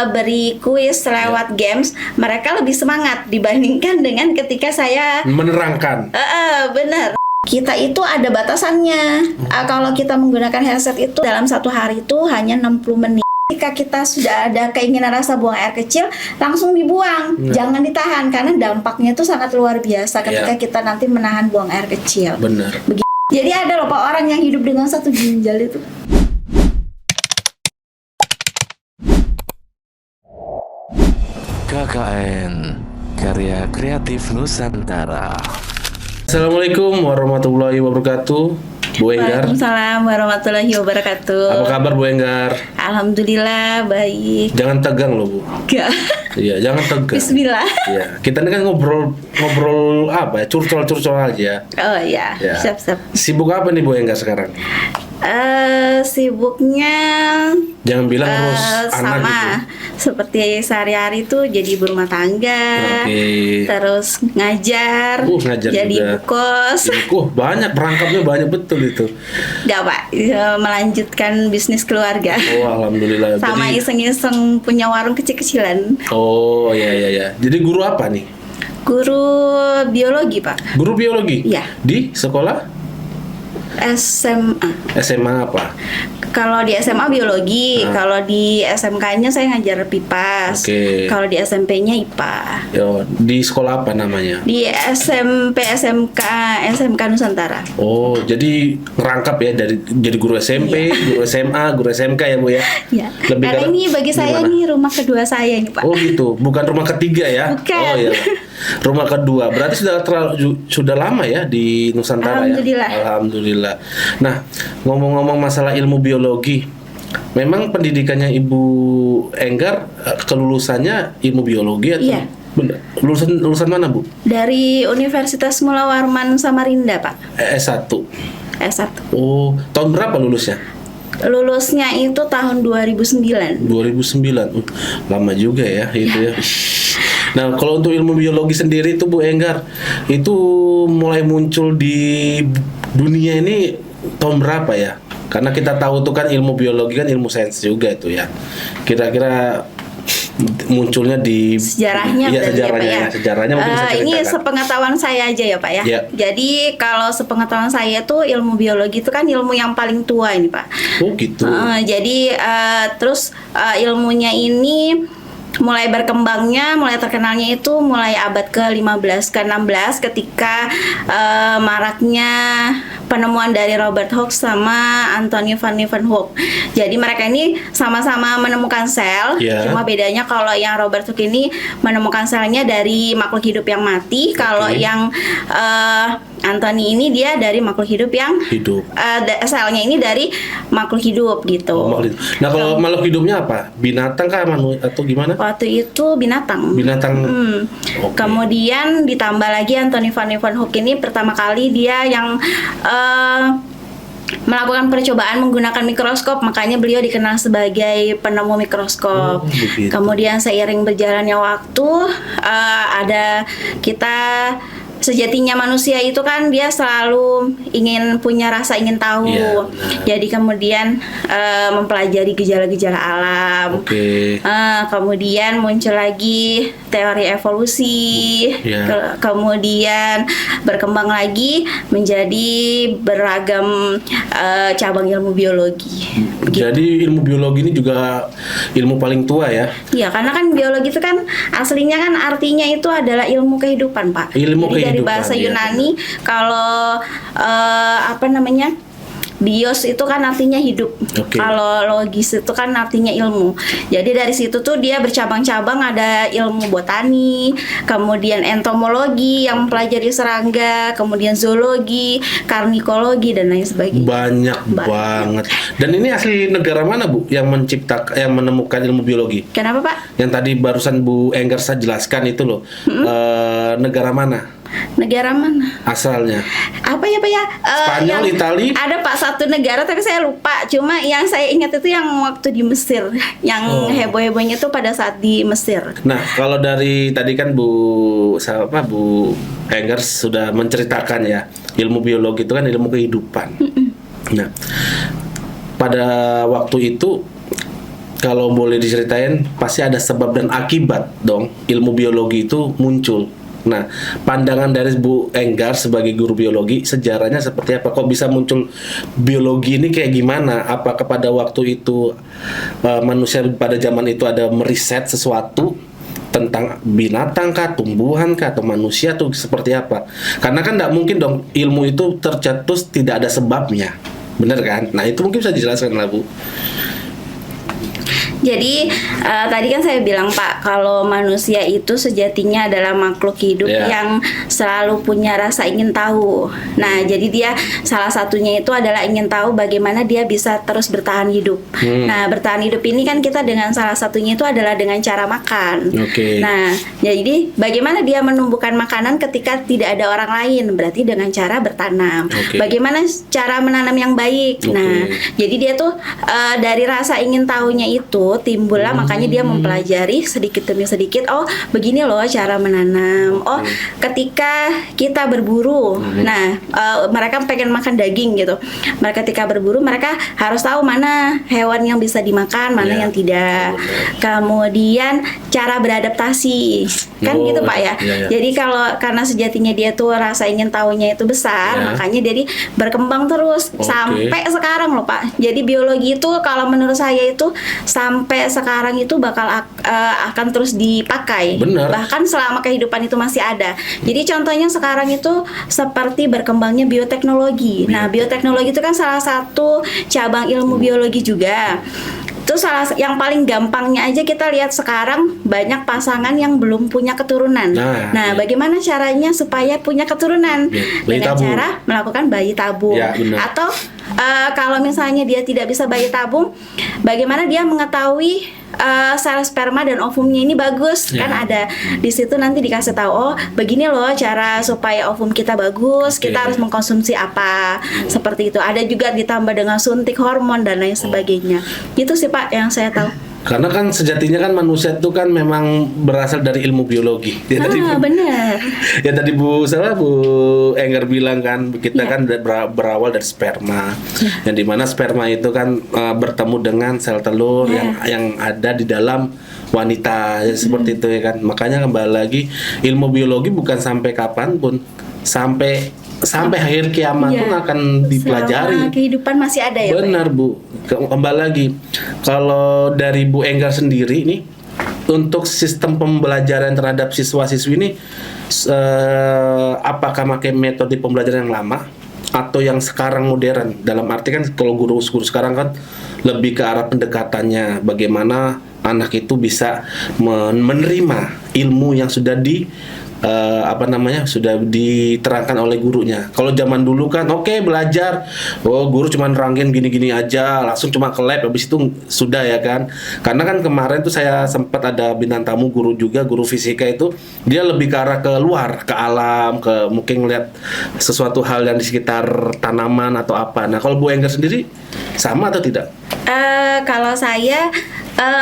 beri kuis lewat games, mereka lebih semangat dibandingkan dengan ketika saya menerangkan. bener. Kita itu ada batasannya. Kalau kita menggunakan headset itu dalam satu hari itu hanya 60 menit. Jika kita sudah ada keinginan rasa buang air kecil, langsung dibuang. Jangan ditahan, karena dampaknya itu sangat luar biasa ketika kita nanti menahan buang air kecil. Benar. Jadi ada loh Pak orang yang hidup dengan satu ginjal itu. KKN Karya Kreatif Nusantara. Assalamualaikum warahmatullahi wabarakatuh, Bu Enggar. Waalaikumsalam warahmatullahi wabarakatuh. Apa kabar Bu Enggar? Alhamdulillah baik. Jangan tegang loh Bu. Gak. Iya, jangan tegang. Bismillah. Iya, kita ini kan ngobrol apa ya? Curcol aja. Oh iya, Ya. siap. Sibuk apa nih Bu Enggar sekarang? Sibuknya Jangan bilang ngurus anak sama gitu. seperti sehari-hari tuh jadi ibu rumah tangga, Oke. terus ngajar, Ngajar jadi juga. ibu kos. Banyak perangkapnya, banyak betul itu. Gak Pak, melanjutkan bisnis keluarga. Oh, alhamdulillah. Sama Jadi, iseng-iseng punya warung kecil-kecilan. oh ya. Jadi guru apa nih? Guru biologi Pak. Guru biologi? Iya. Di sekolah? SMA. SMA apa? Kalau di SMA biologi, kalau di SMK-nya saya ngajar PIPAS. Oke. Kalau di SMP-nya IPA. Yo, di sekolah apa namanya? Di SMP SMK Nusantara. Oh, jadi ngerangkap ya dari jadi guru SMP, guru SMA, guru SMK ya Bu ya? Ya. Lebih Karena ke- ini bagi saya gimana? nih rumah kedua saya nih Pak. Oh gitu, bukan rumah ketiga ya? Bukan. Oh iya, rumah kedua. Berarti sudah lama ya di Nusantara Alhamdulillah. ya? Alhamdulillah. Nah, ngomong-ngomong masalah ilmu biologi, memang pendidikannya Ibu Enggar kelulusannya ilmu biologi atau? Iya. Benar. Lulusan mana Bu? Dari Universitas Mula Warman Samarinda Pak. S1. S1. Oh, tahun berapa lulusnya? Lulusnya itu tahun 2009. 2009. Lama juga ya itu ya. Nah, kalau untuk ilmu biologi sendiri itu Bu Enggar, itu mulai muncul di dunia ini tahun berapa ya? Karena kita tahu tuh kan ilmu biologi kan ilmu sains juga itu ya. Kira-kira munculnya di Sejarahnya iya, berarti ya, Pak, sejarahnya ya? sejarahnya mungkin bisa Ini ceritakan. sepengetahuan saya aja ya Pak ya. Iya. Jadi kalau sepengetahuan saya tuh ilmu biologi itu kan ilmu yang paling tua ini Pak. Oh gitu. Jadi terus ilmunya ini mulai berkembangnya, mulai terkenalnya itu mulai abad ke-15 ke-16 ketika maraknya penemuan dari Robert Hooke sama Anthony van Leeuwenhoek. Jadi mereka ini sama-sama menemukan sel, Ya. cuma bedanya kalau yang Robert Hooke ini menemukan selnya dari makhluk hidup yang mati, kalau yang Anthony ini dia dari makhluk hidup yang Hidup. selnya ini dari makhluk hidup gitu. Oh, makhluk hidup. Nah, kalau makhluk hidupnya apa? Binatang kah atau gimana? Waktu itu binatang. Binatang. Oke. Kemudian ditambah lagi Anthony van Leeuwenhoek ini pertama kali dia yang melakukan percobaan menggunakan mikroskop, makanya beliau dikenal sebagai penemu mikroskop. Oh, begitu. Kemudian seiring berjalannya waktu, ada kita sejatinya manusia itu kan dia selalu ingin punya rasa ingin tahu. Iya, benar. Jadi kemudian mempelajari gejala-gejala alam. Oke. Kemudian muncul lagi teori evolusi. Iya. Kemudian berkembang lagi menjadi beragam cabang ilmu biologi. Jadi ilmu biologi ini juga ilmu paling tua ya? Ya, karena kan biologi itu kan aslinya kan artinya itu adalah ilmu kehidupan, Pak. Ilmu Jadi dari kehidupan, bahasa iya, Yunani kalau apa namanya? Bios itu kan artinya hidup. Oke. Kalau logis itu kan artinya ilmu. Jadi dari situ tuh dia bercabang-cabang, ada ilmu botani, kemudian entomologi yang mempelajari serangga, kemudian zoologi, karnikologi dan lain sebagainya. Banyak banget. Dan ini asli negara mana Bu yang menemukan ilmu biologi? Kenapa, Pak? Yang tadi barusan Bu Enggar saya jelaskan itu loh. Negara mana Negara mana? asalnya? Apa ya Pak ya? Spanyol, Itali? Ada Pak satu negara tapi saya lupa. Cuma yang saya ingat itu yang waktu di Mesir, yang heboh-hebohnya tuh pada saat di Mesir. Nah, kalau dari tadi kan Bu Enggar sudah menceritakan ya, ilmu biologi itu kan ilmu kehidupan. Nah, pada waktu itu kalau boleh diceritain pasti ada sebab dan akibat dong ilmu biologi itu muncul. Nah, pandangan dari Bu Enggar sebagai guru biologi, sejarahnya seperti apa? Kok bisa muncul biologi ini kayak gimana? Apakah pada waktu itu manusia pada zaman itu ada meriset sesuatu tentang binatang kah, tumbuhan kah, atau manusia tuh seperti apa? Karena kan nggak mungkin dong ilmu itu tercetus tidak ada sebabnya, bener kan? Nah itu mungkin bisa dijelaskan lah Bu. Jadi tadi kan saya bilang Pak, kalau manusia itu sejatinya adalah makhluk hidup yang selalu punya rasa ingin tahu. Nah, jadi dia salah satunya itu adalah ingin tahu bagaimana dia bisa terus bertahan hidup. Nah, bertahan hidup ini kan kita dengan salah satunya itu adalah dengan cara makan. Nah, jadi bagaimana dia menumbuhkan makanan ketika tidak ada orang lain? Berarti dengan cara bertanam. Bagaimana cara menanam yang baik? Nah, jadi dia tuh dari rasa ingin tahunya itu timbullah makanya dia mempelajari sedikit demi sedikit. Oh, begini loh cara menanam. Oh, ketika kita berburu, nah mereka pengen makan daging gitu. Mereka ketika berburu mereka harus tahu mana hewan yang bisa dimakan, mana yang tidak. Kemudian cara beradaptasi, kan gitu Pak ya. Jadi karena sejatinya dia tuh rasa ingin tahunya itu besar, makanya jadi berkembang terus sampai sekarang loh Pak. Jadi biologi itu kalau menurut saya itu sampai sekarang itu bakal akan terus dipakai. Bahkan selama kehidupan itu masih ada. Jadi contohnya sekarang itu seperti berkembangnya bioteknologi. Nah, bioteknologi itu kan salah satu cabang ilmu biologi juga. Itu yang paling gampangnya aja kita lihat sekarang banyak pasangan yang belum punya keturunan. Nah, bagaimana caranya supaya punya keturunan? Dengan cara melakukan bayi tabung. Atau kalau misalnya dia tidak bisa bayi tabung, bagaimana dia mengetahui sel sperma dan ovumnya ini bagus? Kan ada di situ nanti dikasih tahu, oh begini loh cara supaya ovum kita bagus, kita harus mengkonsumsi apa, seperti itu. Ada juga ditambah dengan suntik hormon dan lain sebagainya. Itu sih Pak yang saya tahu. Karena kan sejatinya kan manusia itu kan memang berasal dari ilmu biologi. Benar. Ya tadi Bu Enggar bilang kan kita kan berawal dari sperma. Yang dimana sperma itu kan bertemu dengan sel telur yang ada di dalam wanita seperti itu ya kan. Makanya kembali lagi ilmu biologi bukan sampai kapan pun, sampai akhir kiamat pun akan dipelajari. Selama kehidupan masih ada ya. Benar Bu. Kembali lagi, kalau dari Bu Enggar sendiri nih, untuk sistem pembelajaran terhadap siswa-siswi ini, apakah pakai metode pembelajaran yang lama atau yang sekarang modern? Dalam arti kan kalau guru sekarang kan lebih ke arah pendekatannya, bagaimana anak itu bisa menerima ilmu yang sudah sudah diterangkan oleh gurunya. Kalau zaman dulu kan belajar, guru cuma nerangin gini-gini aja, langsung cuma ke lab, habis itu sudah ya kan. Karena kan kemarin tuh saya sempat ada bintang tamu guru fisika itu, dia lebih ke arah ke luar, ke alam, ke mungkin ngeliat sesuatu hal yang di sekitar tanaman atau apa. Nah, kalau Bu Enggar sendiri sama atau tidak? Kalau saya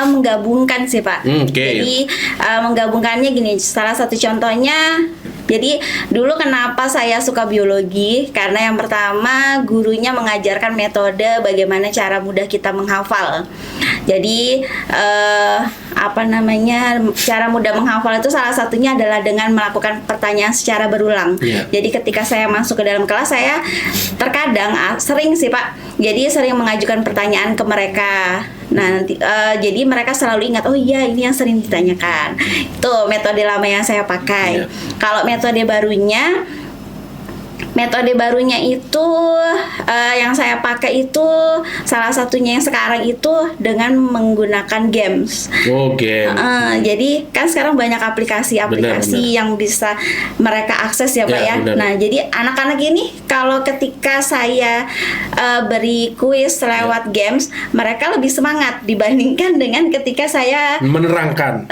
menggabungkan sih Pak. Jadi menggabungkannya gini, salah satu contohnya, jadi dulu kenapa saya suka biologi, karena yang pertama gurunya mengajarkan metode bagaimana cara mudah kita menghafal. Jadi cara mudah menghafal itu salah satunya adalah dengan melakukan pertanyaan secara berulang. Jadi ketika saya masuk ke dalam kelas, saya terkadang sering sih Pak, jadi sering mengajukan pertanyaan ke mereka. Nah, jadi mereka selalu ingat, oh iya ini yang sering ditanyakan. Itu metode lama yang saya pakai. Kalau metode barunya itu yang saya pakai itu salah satunya yang sekarang itu dengan menggunakan games. Jadi kan sekarang banyak aplikasi yang bisa mereka akses ya Pak ya. Nah, jadi anak-anak ini kalau ketika saya beri kuis lewat games, mereka lebih semangat dibandingkan dengan ketika saya menerangkan.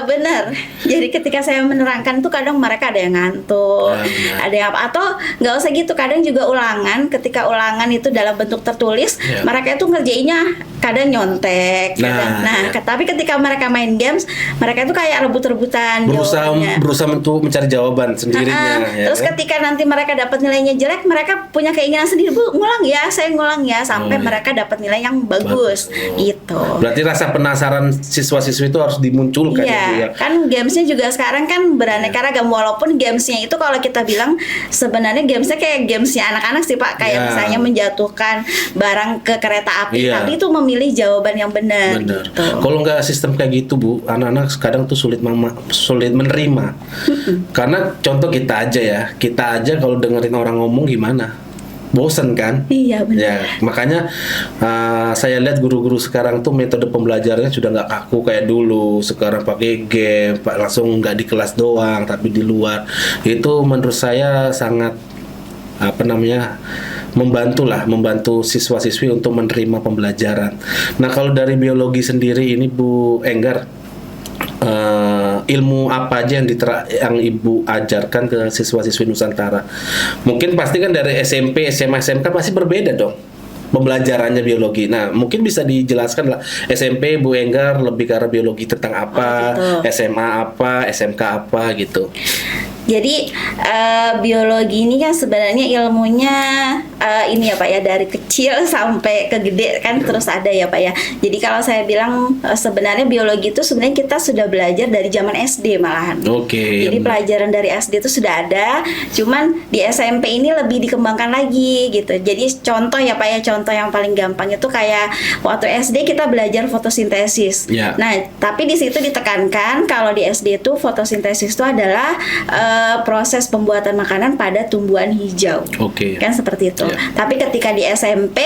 Benar. Jadi ketika saya menerangkan tuh kadang mereka ada yang ngantuk, ada yang apa, atau nggak usah gitu. Kadang juga ulangan, ketika ulangan itu dalam bentuk tertulis, Iya. mereka itu ngerjainnya kadang nyontek. Nah, iya. Tapi ketika mereka main games, mereka itu kayak rebut-rebutan jawabannya. berusaha untuk mencari jawaban sendirinya. Ya, Terus kan? ketika nanti mereka dapat nilainya jelek, mereka punya keinginan sendiri, Bu, ngulang ya, saya ngulang ya, sampai iya. mereka dapat nilai yang bagus, gitu. Berarti rasa penasaran siswa-siswi itu harus dimunculkan ya, Bu, Iya, ya. kan gamesnya juga sekarang kan beraneka ragam. Walaupun gamesnya itu kalau kita bilang sebenarnya gamesnya kayak gamesnya anak-anak sih Pak, kayak Iya. misalnya menjatuhkan barang ke kereta api, Iya. tapi itu memilih jawaban yang benar. Benar. Gitu. Kalau nggak sistem kayak gitu, Bu, anak-anak kadang tuh sulit menerima. Karena contoh kita aja kalau dengerin orang ngomong gimana? Bosen kan? Iya benar. Ya, makanya saya lihat guru-guru sekarang tuh metode pembelajarannya sudah nggak kaku kayak dulu. Sekarang pakai game, langsung nggak di kelas doang, tapi di luar. Itu menurut saya sangat membantu siswa-siswi untuk menerima pembelajaran. Nah, kalau dari biologi sendiri ini Bu Enggar, ilmu apa aja yang Ibu ajarkan ke siswa-siswi Nusantara? Mungkin pasti kan dari SMP, SMA, SMK pasti berbeda dong pembelajarannya biologi. Nah, mungkin bisa dijelaskan lah, SMP Bu Enggar lebih ke arah biologi tentang apa, gitu. SMA apa, SMK apa gitu. Jadi biologi ini kan sebenarnya ilmunya ini ya Pak ya, dari kecil sampai ke gede kan terus ada ya Pak ya. Jadi kalau saya bilang sebenarnya biologi itu sebenarnya kita sudah belajar dari zaman SD malahan. Oke. Jadi pelajaran dari SD itu sudah ada, cuman di SMP ini lebih dikembangkan lagi gitu. Jadi contoh ya Pak ya, contoh yang paling gampang itu kayak waktu SD kita belajar fotosintesis. Ya. Nah, tapi di situ ditekankan kalau di SD itu fotosintesis itu adalah proses pembuatan makanan pada tumbuhan hijau. Oke. Kan seperti itu. Ya. Tapi ketika di SMP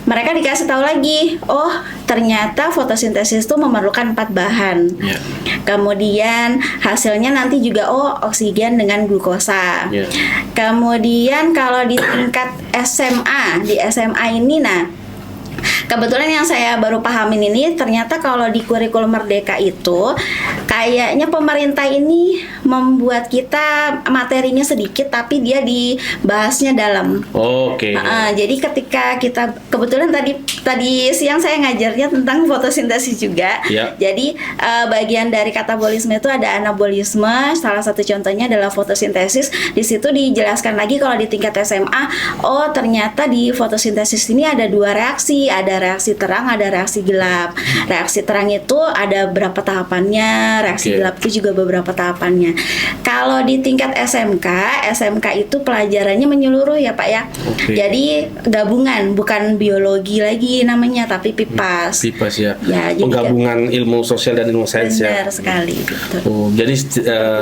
mereka dikasih tahu lagi, oh ternyata fotosintesis itu memerlukan 4 bahan. Ya. Kemudian hasilnya nanti juga oksigen dengan glukosa. Ya. Kemudian kalau di tingkat SMA, di SMA ini kebetulan yang saya baru pahamin ini ternyata kalau di kurikulum Merdeka itu kayaknya pemerintah ini membuat kita materinya sedikit tapi dia dibahasnya dalam. Oke. Jadi ketika kita kebetulan tadi siang saya ngajarnya tentang fotosintesis juga. Ya. Jadi bagian dari katabolisme itu ada anabolisme, salah satu contohnya adalah fotosintesis. Di situ dijelaskan lagi kalau di tingkat SMA, oh ternyata di fotosintesis ini ada 2 reaksi, ada reaksi terang, ada reaksi gelap. Reaksi terang itu ada berapa tahapannya, reaksi Oke. gelap itu juga beberapa tahapannya. Kalau di tingkat SMK itu pelajarannya menyeluruh ya Pak ya. Oke. Jadi gabungan, bukan biologi lagi namanya, tapi PIPAS. PIPAS ya. Ya, jadi Penggabungan ilmu sosial dan ilmu sains ya. Benar sekali gitu. Oh, jadi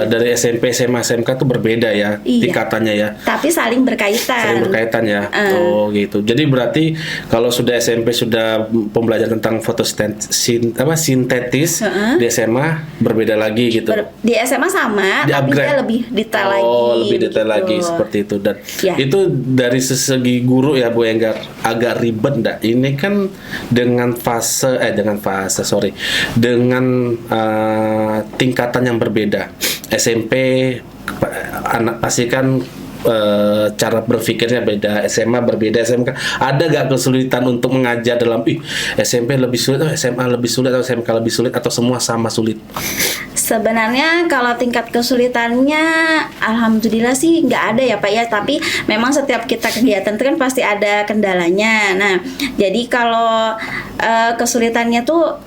dari SMP, SMA, SMK tuh berbeda ya Iya. tingkatannya ya. Tapi saling berkaitan. Saling berkaitan ya. Oh gitu. Jadi berarti kalau sudah SMP sudah pembelajaran tentang sintetis, di SMA berbeda lagi gitu. Di SMA sama, Di tapi upgrade. dia lebih detail lagi. Oh, lebih detail begitu. lagi seperti itu. Dan Ya. itu dari segi guru ya Bu Enggar agak ribet enggak? Ini kan dengan tingkatan yang berbeda. SMP anak pasti kan cara berpikirnya beda, SMA berbeda, SMK ada gak kesulitan untuk mengajar dalam SMP lebih sulit, SMA lebih sulit, atau SMK lebih sulit, atau semua sama sulit? Sebenarnya kalau tingkat kesulitannya alhamdulillah sih nggak ada ya Pak ya, tapi memang setiap kita kegiatan itu kan pasti ada kendalanya. Nah, jadi kalau kesulitannya tuh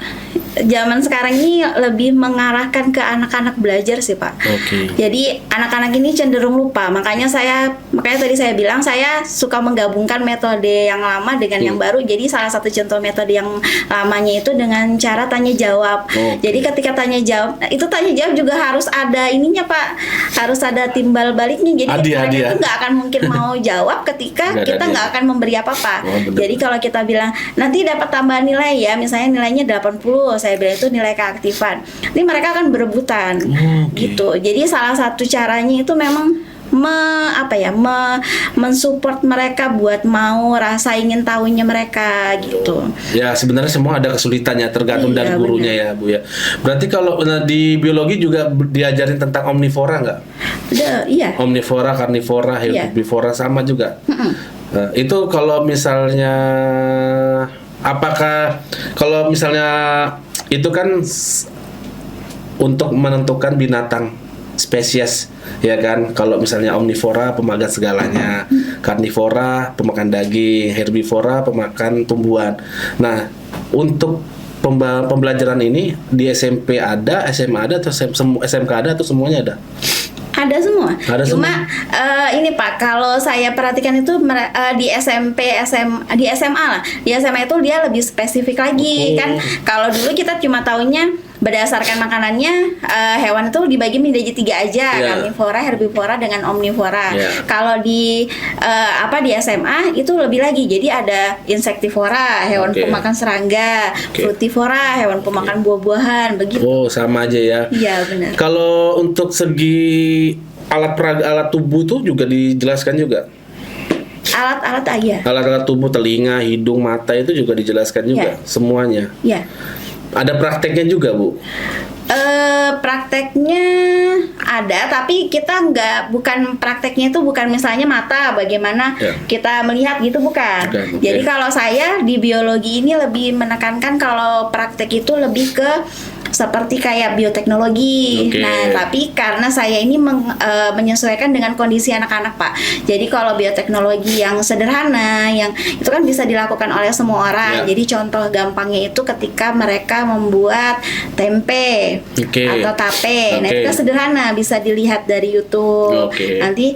zaman sekarang ini lebih mengarahkan ke anak-anak belajar sih Pak. Oke. Jadi anak-anak ini cenderung lupa. Makanya tadi saya bilang saya suka menggabungkan metode yang lama dengan yang baru. Jadi salah satu contoh metode yang lamanya itu dengan cara tanya jawab. Oke. Jadi ketika tanya jawab, itu tanya jawab juga harus ada ininya Pak. Harus ada timbal baliknya. Jadi mereka itu nggak akan mungkin mau jawab ketika kita nggak akan memberi apa-apa. Oh, bener. Jadi kalau kita bilang nanti dapat tambahan nilai ya, misalnya nilainya 80, saya bilang itu nilai keaktifan. Ini mereka akan berebutan, Oke. gitu. Jadi salah satu caranya itu memang mensupport mereka buat mau rasa ingin tahunya mereka gitu. Ya sebenarnya semua ada kesulitannya tergantung Iya, dari gurunya ya Bu ya. Berarti kalau di biologi juga diajarin tentang omnivora nggak? Iya. Omnivora, karnivora, Iya. herbivora sama juga. Nah, itu kalau misalnya apakah kalau misalnya itu kan untuk menentukan binatang spesies ya kan, kalau misalnya omnivora pemakan segalanya, karnivora pemakan daging, herbivora pemakan tumbuhan. Nah untuk pembelajaran ini di SMP ada, SMA ada, atau SMK ada, atau semuanya ada? Ada semua. Ada Cuma semua. ini Pak, kalau saya perhatikan itu di SMP, di SMA lah. Di SMA itu dia lebih spesifik lagi kan. Kalau dulu kita cuma taunya berdasarkan makanannya, hewan itu dibagi menjadi 3 aja, karnivora, herbivora, dengan omnivora. Kalau di di SMA itu lebih lagi. Jadi ada insektivora, hewan pemakan serangga, frutivora, hewan pemakan buah-buahan, begitu. Oh, sama aja ya. Iya, benar. Kalau untuk segi alat tubuh tuh juga dijelaskan juga. Alat-alat aja. Alat-alat tubuh, telinga, hidung, mata itu juga dijelaskan juga semuanya. Iya. Ada prakteknya juga, Bu? Prakteknya ada, tapi kita bukan prakteknya itu bukan misalnya mata bagaimana kita melihat gitu, bukan. Jadi kalau saya di biologi ini lebih menekankan kalau praktek itu lebih ke seperti kayak bioteknologi. Nah, tapi karena saya ini menyesuaikan dengan kondisi anak-anak, Pak. Jadi kalau bioteknologi yang sederhana, yang itu kan bisa dilakukan oleh semua orang. Jadi contoh gampangnya itu ketika mereka membuat tempe atau tape. Nah, itu kan sederhana, bisa dilihat dari YouTube. Nanti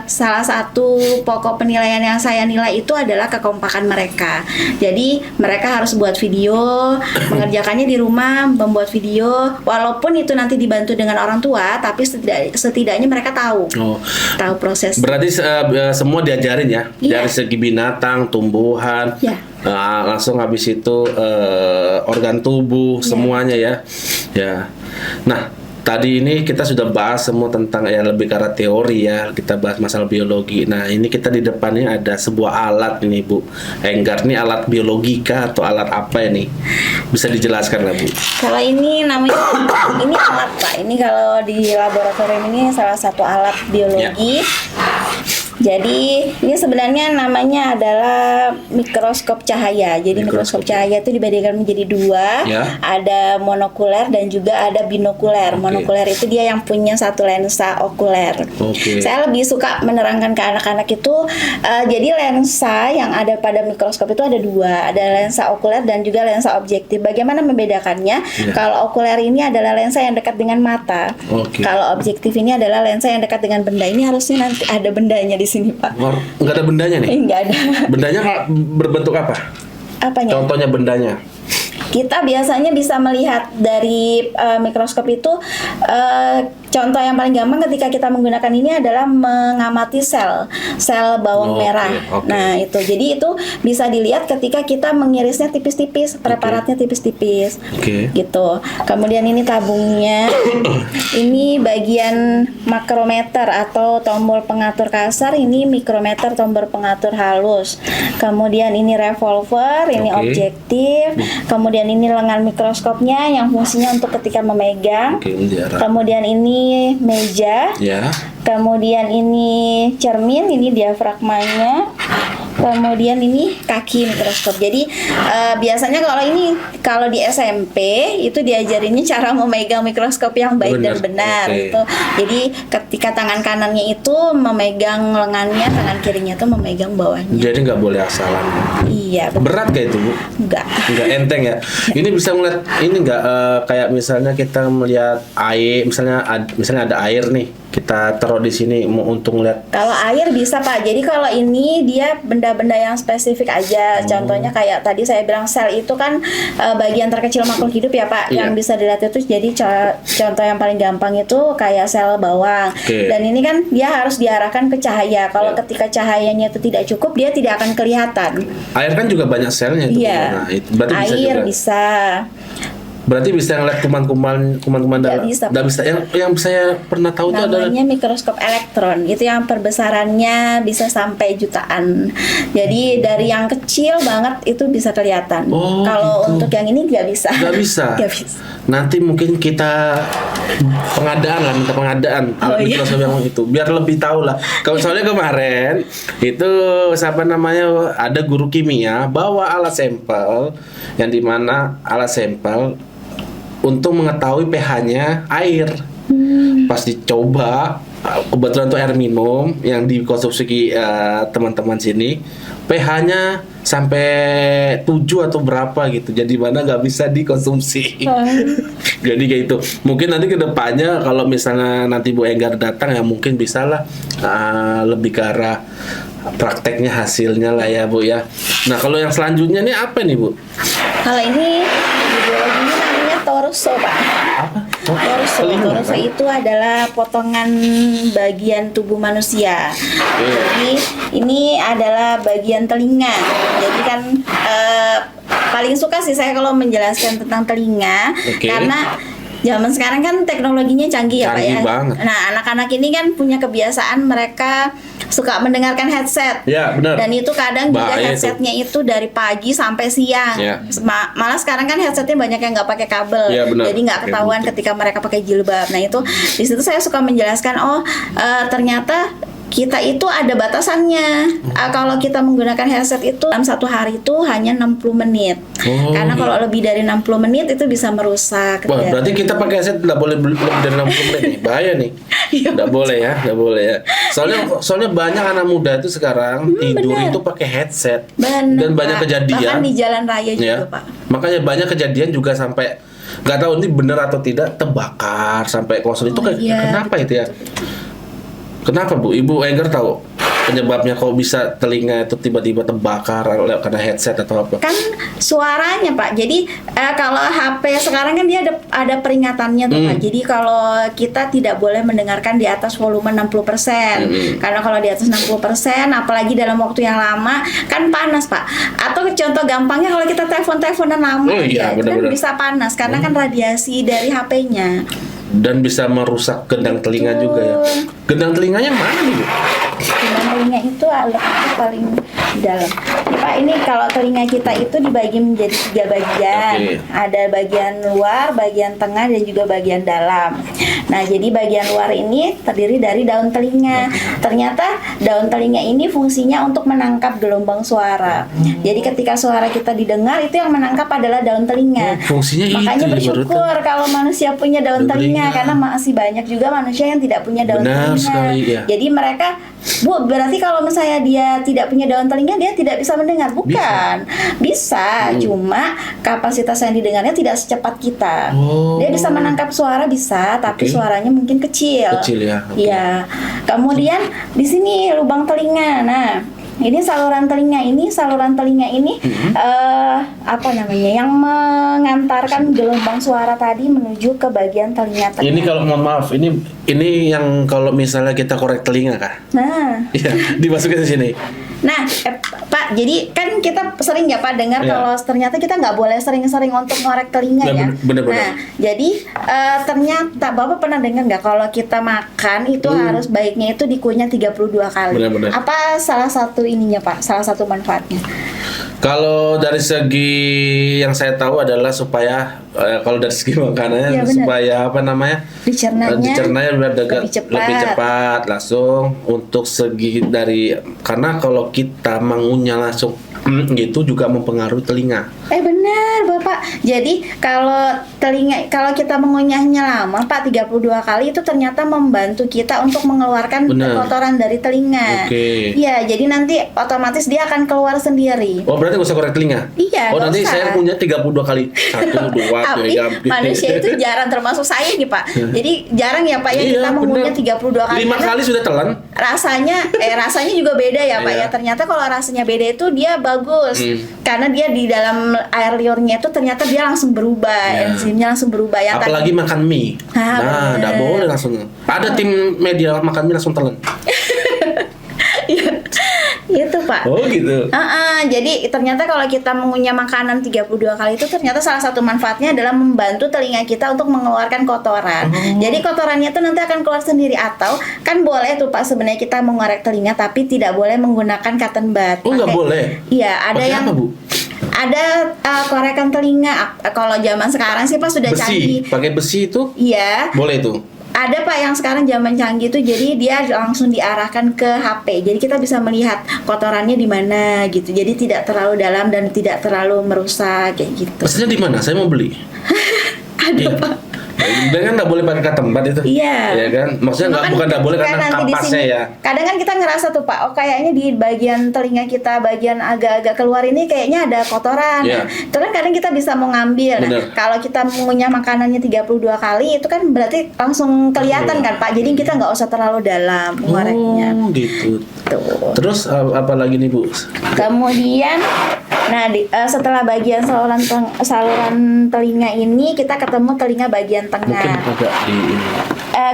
salah satu pokok penilaian yang saya nilai itu adalah kekompakan mereka. Jadi mereka harus buat video, mengerjakannya di rumah, membuat video, walaupun itu nanti dibantu dengan orang tua, tapi setidaknya mereka tahu proses. Berarti semua diajarin ya, dari segi binatang, tumbuhan, langsung habis itu organ tubuh, semuanya ya. Nah, tadi ini kita sudah bahas semua tentang lebih ke arah teori ya, kita bahas masalah biologi. Nah, ini kita di depannya ada sebuah alat ini, Bu Enggar. Ini alat biologika atau alat apa ini? Bisa dijelaskan lah, Bu? Kalau ini namanya ini alat, Pak. Ini kalau di laboratorium ini salah satu alat biologi. Jadi ini sebenarnya namanya adalah mikroskop cahaya. Jadi mikroskop cahaya itu dibedakan menjadi 2, ada monokuler dan juga ada binokuler. Monokuler itu dia yang punya satu lensa okuler. Saya lebih suka menerangkan ke anak-anak itu, jadi lensa yang ada pada mikroskop itu ada 2, ada lensa okuler dan juga lensa objektif. Bagaimana membedakannya? Kalau okuler ini adalah lensa yang dekat dengan mata. Kalau objektif ini adalah lensa yang dekat dengan benda. Ini harusnya nanti ada bendanya di sini, Pak. Nggak ada bendanya nih? Nggak ada. Bendanya berbentuk apa? Apanya? Contohnya bendanya. Kita biasanya bisa melihat dari mikroskop itu, contoh yang paling gampang ketika kita menggunakan ini adalah mengamati sel bawang merah. Nah, itu jadi itu bisa dilihat ketika kita mengirisnya tipis-tipis, preparatnya tipis-tipis, gitu. Kemudian ini tabungnya, ini bagian makrometer atau tombol pengatur kasar, ini mikrometer tombol pengatur halus. Kemudian ini revolver, ini objektif. Kemudian ini lengan mikroskopnya yang fungsinya untuk ketika memegang. Kemudian ini meja. Kemudian ini cermin, ini diafragmanya. Kemudian ini kaki mikroskop. Jadi biasanya kalau di SMP itu diajarinnya cara memegang mikroskop yang baik dan benar. Itu. Jadi ketika tangan kanannya itu memegang lengannya, tangan kirinya itu memegang bawahnya. Jadi nggak boleh asalan. Iya. Berat kayak itu, Bu? Nggak enteng ya. Ini bisa ngeliat ini nggak kayak misalnya kita melihat air, misalnya ada air nih, kita taruh di sini untuk ngeliat. Kalau air bisa, Pak. Jadi kalau ini dia benda-benda yang spesifik aja. Contohnya kayak tadi saya bilang sel itu kan bagian terkecil makhluk hidup ya, Pak. Yang bisa dilihat itu jadi contoh yang paling gampang itu kayak sel bawang. Dan ini kan dia harus diarahkan ke cahaya. Kalau ketika cahayanya itu tidak cukup, dia tidak akan kelihatan. Air kan juga banyak selnya itu. Iya. Nah, itu berarti air bisa. Berarti bisa ngeliat kuman-kuman Nggak dalam. bisa. Nggak bisa. Yang saya pernah tahu itu adalah Namanya mikroskop elektron. Itu yang perbesarannya bisa sampai jutaan. Jadi dari yang kecil banget itu bisa kelihatan. Oh, Kalau gitu. untuk yang ini nggak bisa. nggak bisa. Nggak bisa. Nanti mungkin kita minta pengadaan Oh, alat iya. mikroskop yang itu biar lebih tahu lah. Kalau soalnya kemarin itu siapa namanya ada guru kimia bawa alat sampel yang dimana alat sampel untuk mengetahui pH-nya air. Pas dicoba kebetulan tuh air minum yang dikonsumsi teman-teman sini pH-nya sampai 7 atau berapa gitu. Jadi mana nggak bisa dikonsumsi. Jadi kayak itu. Mungkin nanti ke depannya kalau misalnya nanti Bu Enggar datang ya mungkin bisalah lebih ke arah prakteknya hasilnya lah ya Bu ya. Nah kalau yang selanjutnya nih apa nih Bu? Kalau ini di biologi ini namanya torso, Pak. Apa? Torso itu adalah potongan bagian tubuh manusia. Jadi ini adalah bagian telinga. Jadi kan paling suka sih saya kalau menjelaskan tentang telinga Oke. karena zaman sekarang kan teknologinya canggih ya Pak Canggih ya. banget. Nah anak-anak ini kan punya kebiasaan mereka suka mendengarkan headset. Ya benar. Dan itu kadang juga Bahaya itu. headsetnya itu dari pagi sampai siang. Ya. Malah sekarang kan headsetnya banyak yang nggak pakai kabel, Ya, benar. jadi nggak Pakai ketahuan Bluetooth. ketika mereka pakai jilbab. Nah itu di situ saya suka menjelaskan, ternyata kita itu ada batasannya. Kalau kita menggunakan headset itu dalam satu hari itu hanya 60 menit. Oh, Karena iya. kalau lebih dari 60 menit itu bisa merusak. Wah, Ya. berarti kita pakai headset nggak boleh lebih dari 60 menit nih. Bahaya nih. Iya. Nggak boleh ya, nggak boleh ya. Soalnya banyak anak muda itu sekarang tidur benar. itu pakai headset. Benar, Dan banyak Pak. kejadian. Bahkan di jalan raya juga, Ya. Pak. Makanya banyak kejadian juga sampai nggak tahu ini benar atau tidak terbakar sampai kosong itu iya, kenapa itu ya? Kenapa Bu? Ibu Enggar tahu penyebabnya kok bisa telinga itu tiba-tiba terbakar karena headset atau apa? Kan suaranya Pak. Jadi kalau HP sekarang kan dia ada peringatannya tuh Pak. Jadi kalau kita tidak boleh mendengarkan di atas volume 60%. Karena kalau di atas 60% apalagi dalam waktu yang lama kan panas Pak. Atau contoh gampangnya kalau kita telepon-teleponan lama Oh, iya, itu kan benar-benar. bisa panas karena kan radiasi dari HP-nya. Dan bisa merusak gendang telinga juga ya. Gendang telinganya mana nih Bu? Gendang telinga itu letaknya paling di dalam. Nih, Pak, ini kalau telinga kita itu dibagi menjadi 3 bagian. Oke. Ada bagian luar, bagian tengah, dan juga bagian dalam. Nah, jadi bagian luar ini terdiri dari daun telinga. Ternyata daun telinga ini fungsinya untuk menangkap gelombang suara. Jadi ketika suara kita didengar itu yang menangkap adalah daun telinga. Oh, fungsinya itu Makanya ya, bersyukur kalau manusia punya daun Daun telinga telinga. karena masih banyak juga manusia yang tidak punya daun Benar telinga. sekali, ya. Jadi mereka, Bu, berarti kalau misalnya dia tidak punya daun telinga dia tidak bisa mendengar? Bukan, bisa. Cuma kapasitas yang didengarnya tidak secepat kita. Oh. Dia bisa menangkap suara bisa, tapi Oke. suaranya mungkin kecil. Kecil ya, oke. Iya. Kemudian di sini lubang telinga. Nah, ini saluran telinga ini apa namanya? Yang mengantarkan gelombang suara tadi menuju ke bagian telinga tengah. Ini kalau mohon maaf, ini yang kalau misalnya kita korek telinga kah? Nah, Iya, dimasukin ke sini. Nah, Pak, jadi kan kita sering ya Pak dengar Iya. kalau ternyata kita nggak boleh sering-sering untuk ngorek telinga Ya, ya. bener-bener. Nah, jadi ternyata Bapak pernah dengar nggak kalau kita makan itu harus baiknya itu dikunyah 32 kali. Bener-bener. Apa salah satu ininya Pak? Salah satu manfaatnya? Kalau dari segi yang saya tahu adalah supaya kalau dari segi makanannya Iya, benar. supaya apa namanya? Dicernanya Dicernanya lebih cepat. langsung untuk segi dari karena kalau kita mengunyah langsung gitu juga mempengaruhi telinga. Benar Bapak. Jadi kalau kita mengunyahnya lama Pak 32 kali itu ternyata membantu kita untuk mengeluarkan Benar. kotoran dari telinga. Oke. Iya, jadi nanti otomatis dia akan keluar sendiri. Oh berarti nggak usah korek telinga? Iya, Oh nggak nanti usah. saya punya 32 kali 1, 2, Tapi 3. manusia itu jarang termasuk saya nih Pak. Jadi jarang ya Pak ya kita mengunyah 32 kali. 5 Karena kali sudah telan. rasanya juga beda ya Pak Iya. ya. Ternyata kalau rasanya beda itu dia bagus. Karena dia di dalam air liurnya itu ternyata dia langsung berubah, Ya. enzimnya langsung berubah yang Apalagi makan mie. Ah, Nah, bener. nggak boleh langsung. Ada tim media makan mie langsung telan. Iya. Itu Pak. Oh gitu. Jadi ternyata kalau kita mengunyah makanan 32 kali itu ternyata salah satu manfaatnya adalah membantu telinga kita untuk mengeluarkan kotoran. Jadi kotorannya itu nanti akan keluar sendiri, atau kan boleh tuh Pak sebenarnya kita mengorek telinga tapi tidak boleh menggunakan cotton bud. Oh nggak boleh. Iya, ada Pakai yang apa, Bu? ada korekan telinga. Kalau zaman sekarang sih Pak sudah canggih. Besi, pakai besi itu Iya. boleh tuh. Ada Pak yang sekarang zaman canggih tuh, jadi dia langsung diarahkan ke HP. Jadi kita bisa melihat kotorannya di mana gitu. Jadi tidak terlalu dalam dan tidak terlalu merusak kayak gitu. Maksudnya di mana? Saya mau beli. Ada Iya. Pak. Dan kan nggak boleh pakai tempat itu. Iya. Iya kan? Maksudnya Cuma bukan nggak boleh ketika karena nanti di kampasnya sini, ya. kadang kan kita ngerasa tuh Pak, oh kayaknya di bagian telinga kita, bagian agak-agak keluar ini kayaknya ada kotoran. Iya. Itu kan kadang kita bisa mau ngambil. Nah, Bener. kalau kita mengunyah makanannya 32 kali itu kan berarti langsung kelihatan kan Pak. Jadi kita nggak usah terlalu dalam mengoreknya. Oh gitu. Tuh. Terus apa lagi nih Bu? Kemudian, setelah bagian saluran telinga ini kita ketemu telinga bagian Mungkin tengah. agak di ini.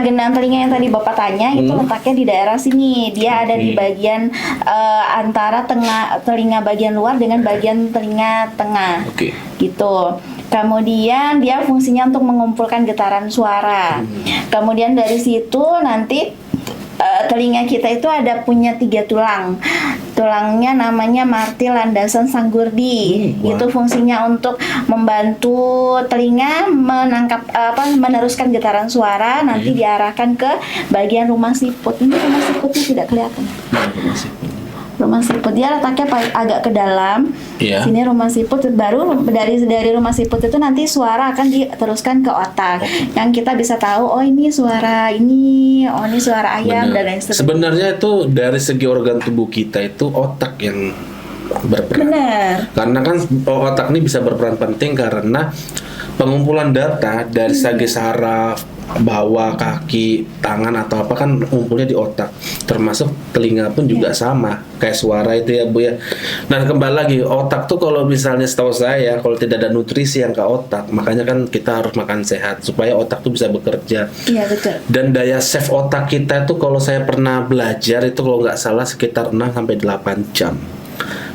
Gendang telinga yang tadi Bapak tanya itu letaknya di daerah sini. Dia ada di bagian antara telinga bagian luar dengan bagian telinga tengah. Oke. Gitu. Kemudian dia fungsinya untuk mengumpulkan getaran suara. Kemudian dari situ nanti telinga kita itu ada punya 3 tulang. Tulangnya namanya martil landasan sanggurdi. Wah. Itu fungsinya untuk membantu telinga meneruskan getaran suara, nanti diarahkan ke bagian rumah siput. Ini rumah siputnya tidak kelihatan. Rumah siput dia letaknya agak ke dalam. Iya. Sini rumah siput, baru dari rumah siput itu nanti suara akan diteruskan ke otak. Yang kita bisa tahu, oh ini suara ini, oh ini suara ayam dan lain sebagainya. Sebenarnya itu dari segi organ tubuh kita itu otak yang berperan. Benar. Karena kan otak ini bisa berperan penting karena pengumpulan data dari segi saraf, bawah, kaki, tangan atau apa kan ngumpulnya di otak. Termasuk telinga pun juga sama, kayak suara itu ya Bu ya. Nah kembali lagi, otak tuh kalau misalnya setahu saya kalau tidak ada nutrisi yang ke otak, makanya kan kita harus makan sehat supaya otak tuh bisa bekerja. Iya betul. Dan daya save otak kita itu kalau saya pernah belajar itu kalau nggak salah sekitar 6-8 jam.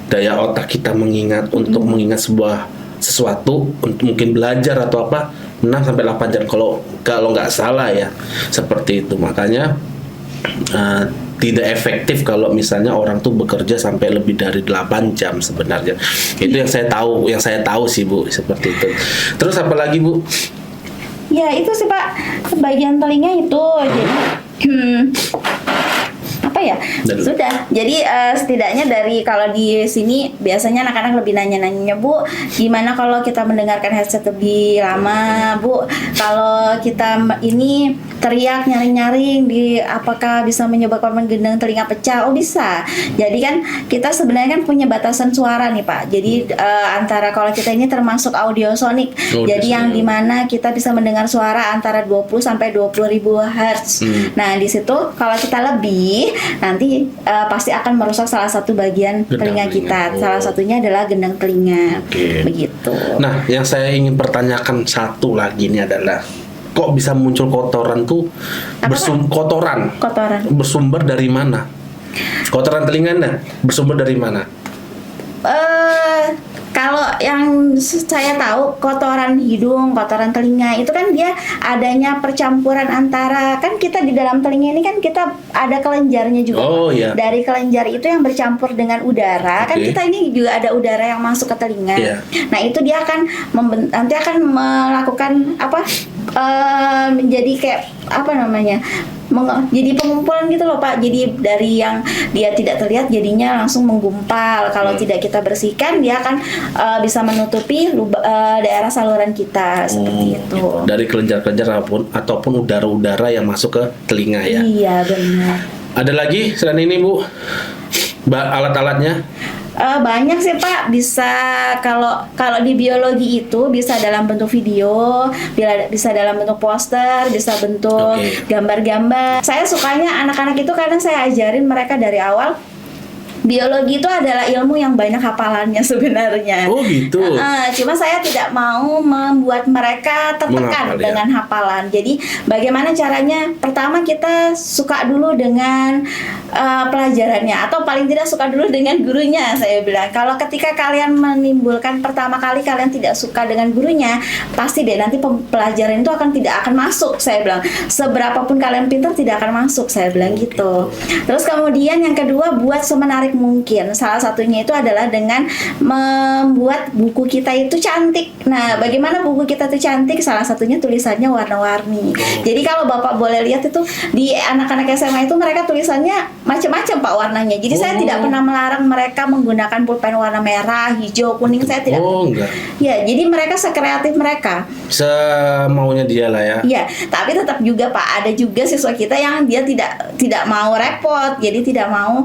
Daya otak kita mengingat untuk mengingat sesuatu untuk mungkin belajar atau apa 6-8 jam kalau nggak salah ya, seperti itu. Makanya tidak efektif kalau misalnya orang tuh bekerja sampai lebih dari 8 jam sebenarnya. Itu yang saya tahu sih Bu, seperti itu. Terus apa lagi Bu? Ya itu sih Pak, bagian telinga itu. Jadi apa ya? Sudah. Jadi setidaknya dari kalau di sini biasanya anak-anak lebih nanya-nanya, Bu, gimana kalau kita mendengarkan headset lebih lama, Bu? Kalau kita ini teriak nyaring-nyaring apakah bisa menyebabkan gendang telinga pecah? Oh bisa. Jadi kan kita sebenarnya kan punya batasan suara nih Pak. Jadi antara kalau kita ini termasuk audiosonik. Jadi yang dimana kita bisa mendengar suara antara 20 sampai 20.000 Hz. Nah di situ kalau kita lebih nanti pasti akan merusak salah satu bagian telinga kita. Salah satunya adalah gendang telinga. Begitu. Nah yang saya ingin pertanyakan satu lagi ini adalah, kok bisa muncul kotoran tuh? Kotoran bersumber dari mana? Kotoran telinga bersumber dari mana? Kalau yang saya tahu kotoran hidung, kotoran telinga itu kan dia adanya percampuran antara, kan kita di dalam telinga ini kan kita ada kelenjarnya juga. Oh iya. Dari kelenjar itu yang bercampur dengan udara, kan kita ini juga ada udara yang masuk ke telinga. Nah itu dia akan nanti akan melakukan menjadi kayak apa namanya? Jadi pengumpulan gitu loh Pak. Jadi dari yang dia tidak terlihat jadinya langsung menggumpal. Kalau tidak kita bersihkan dia akan bisa menutupi daerah saluran kita seperti itu. Dari kelenjar-kelenjar ataupun udara-udara yang masuk ke telinga ya. Iya benar. Ada lagi selain ini Bu? Alat-alatnya? Banyak sih Pak, bisa kalau di biologi itu bisa dalam bentuk video, bisa dalam bentuk poster, bisa bentuk gambar-gambar. Saya sukanya anak-anak itu kadang saya ajarin mereka dari awal Biologi itu adalah ilmu yang banyak hafalannya sebenarnya. Oh gitu. Cuma saya tidak mau membuat mereka tertekan Menghafal, ya. dengan hafalan. Jadi bagaimana caranya? Pertama kita suka dulu dengan pelajarannya, atau paling tidak suka dulu dengan gurunya. Saya bilang kalau ketika kalian menimbulkan pertama kali kalian tidak suka dengan gurunya, pasti deh nanti pelajaran itu tidak akan masuk. Saya bilang seberapapun kalian pintar tidak akan masuk. Saya bilang gitu. Terus kemudian yang kedua, buat semenarik mungkin. Salah satunya itu adalah dengan membuat buku kita itu cantik. Nah, bagaimana buku kita itu cantik? Salah satunya tulisannya warna-warni. Jadi kalau Bapak boleh lihat itu di anak-anak SMA itu mereka tulisannya macam-macam Pak warnanya. Jadi saya tidak pernah melarang mereka menggunakan pulpen warna merah, hijau, kuning. Saya tidak. Enggak. Ya, jadi mereka sekreatif mereka. Semaunya dia lah ya. Iya, tapi tetap juga Pak, ada juga siswa kita yang dia tidak mau repot. Jadi tidak mau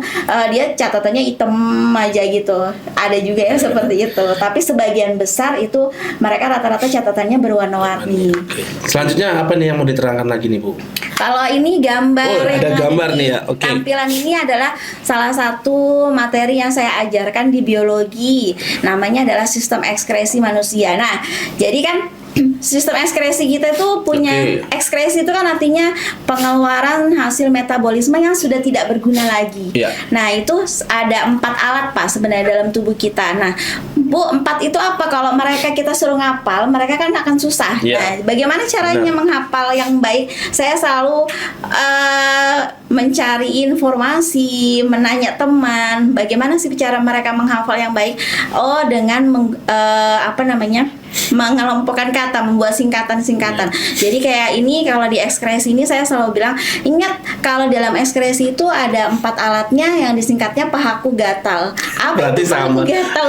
dia catatannya hitam aja gitu. Ada juga yang seperti itu. Tapi sebagian besar itu mereka rata-rata catatannya berwarna-warni. Oke. Selanjutnya apa nih yang mau diterangkan lagi nih Bu? Kalau ini gambar Oh, ada yang gambar di nih ya. Oke. tampilan ini adalah salah satu materi yang saya ajarkan di biologi. Namanya adalah sistem ekskresi manusia. Nah, jadi kan sistem ekskresi kita itu punya ekskresi itu kan artinya pengeluaran hasil metabolisme yang sudah tidak berguna lagi. Iya. Nah, itu ada 4 alat Pak sebenarnya dalam tubuh kita. Nah, Bu, 4 itu apa? Kalau mereka kita suruh ngapal, mereka kan akan susah. Iya. Nah, bagaimana caranya menghafal yang baik? Saya selalu mencari informasi, menanya teman, bagaimana sih cara mereka menghafal yang baik? Oh, dengan mengelompokkan kata, membuat singkatan-singkatan. Jadi kayak ini kalau di ekskresi ini saya selalu bilang, ingat kalau dalam ekskresi itu ada 4 alatnya yang disingkatnya pahaku gatal. Apa Berarti itu sama. pahaku gatal?